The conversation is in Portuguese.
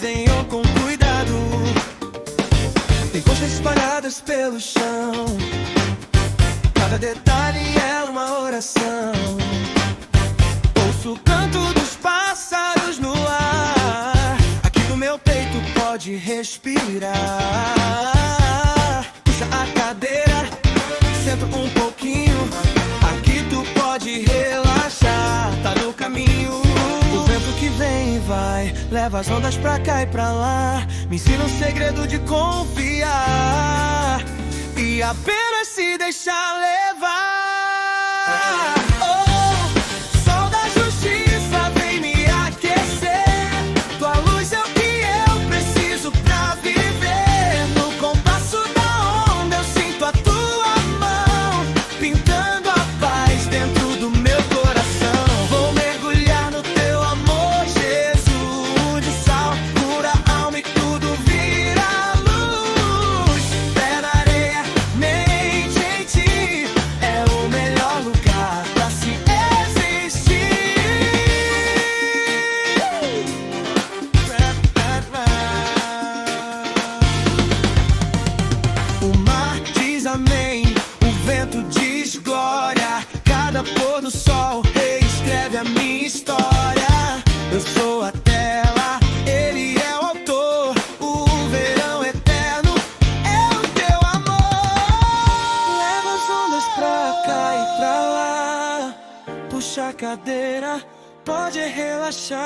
venham com cuidado. Tem conchas espalhadas pelo chão, cada detalhe é uma oração. Ouço o canto dos pássaros no ar, aqui no meu peito pode respirar. Puxa a cadeira, senta um pouquinho, aqui tu pode relaxar, tá no caminho. O vento que vem e vai, leva as ondas pra cá e pra lá, me ensina o segredo de confiar e apenas se deixar levar. Sol da justiça, vem me aquecer, tua luz é o que eu preciso pra viver. No compasso da onda eu sinto a tua mão, pintando a paz dentro do meu coração. Vou mergulhar no teu amor, Jesus de sal, cura a alma e tudo vira luz. Pé na areia, mente em ti, é o melhor lugar pra se existir. O mar diz amém, o vento diz glória, cada pôr do sol reescreve a minha história. Eu sou a tela, ele é o autor, o verão eterno é o teu amor. Leva as ondas pra cá e pra lá, puxa a cadeira, pode relaxar.